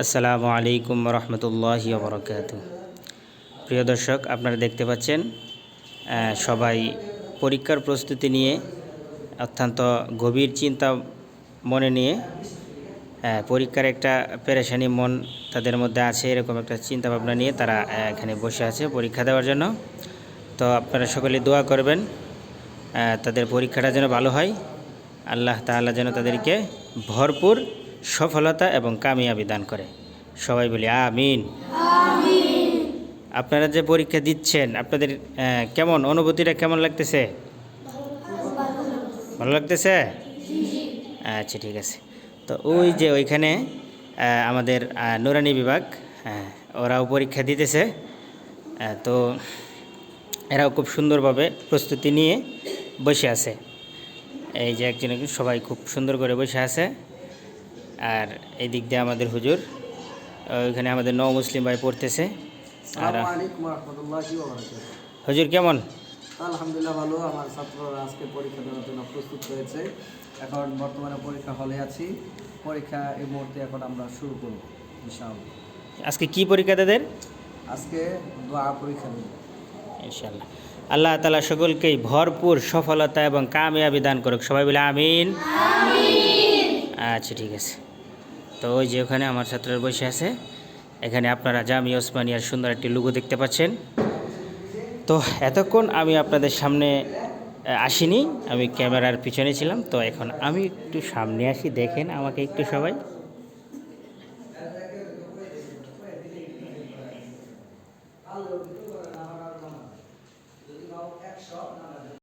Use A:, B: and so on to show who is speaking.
A: আসসালামু আলাইকুম রহমতুল্লাহি ওয়া বারাকাতুহু। প্রিয় দর্শক, আপনারা দেখতে পাচ্ছেন সবাই পরীক্ষার প্রস্তুতি নিয়ে অত্যন্ত গভীর চিন্তা মনে নিয়ে পরীক্ষার একটা পেরেশানি মন তাদের মধ্যে আছে, এরকম একটা চিন্তা ভাবনা নিয়ে তারা এখানে বসে আছে পরীক্ষা দেওয়ার জন্য। তো আপনারা সকলে দোয়া করবেন তাদের পরীক্ষাটা যেন ভালো হয়, আল্লাহ তাআলা যেন তাদেরকে ভরপুর সফলতা এবং কামিয়াবি দান করে। সবাই বলি আমিন। আপনারা যে পরীক্ষা দিচ্ছেন, আপনাদের কেমন অনুভূতিটা কেমন লাগতেছে? ভালো লাগতেছে? আচ্ছা, ঠিক আছে। তো ওই যে ওইখানে আমাদের নুরানি বিভাগ, ওরাও পরীক্ষা দিতেছে। তো এরাও খুব সুন্দরভাবে প্রস্তুতি নিয়ে বসে আছে। এই যে একজন সবাই খুব সুন্দর করে বসে আছে। আর এই দিক দিয়ে আমাদের হুজুর, ওইখানে আমাদের নও মুসলিম ভাই পড়তেছে। আর হুজুর কেমন?
B: আলহামদুলিল্লাহ ভালো। আমার ছাত্ররা আজকে পরীক্ষা দেওয়ার জন্য প্রস্তুত হয়েছে। এখন বর্তমানে পরীক্ষা হলে আছি। পরীক্ষা এই মুহূর্তে এখন আমরা শুরু করব ইনশাআল্লাহ।
A: আজকে কি পরীক্ষা তাদের?
B: আজকে দোয়া পরীক্ষা নেব
A: ইনশাআল্লাহ। আল্লাহ তাআলা সকলকেই ভরপুর সফলতা এবং কামিয়াবি দান করুক। সবাই বলে আমিন। আচ্ছা, ঠিক আছে। তো ওই যে ওখানে আমার ছাত্ররা বসে আছে। এখানে আপনারা জামিয়া ওসমানিয়ার সুন্দর একটি লোগো দেখতে পাচ্ছেন। তো এতক্ষণ আমি আপনাদের সামনে আসিনি, আমি ক্যামেরার পিছনে ছিলাম। তো এখন আমি একটু সামনে আসি, দেখেন আমাকে একটু সবাই।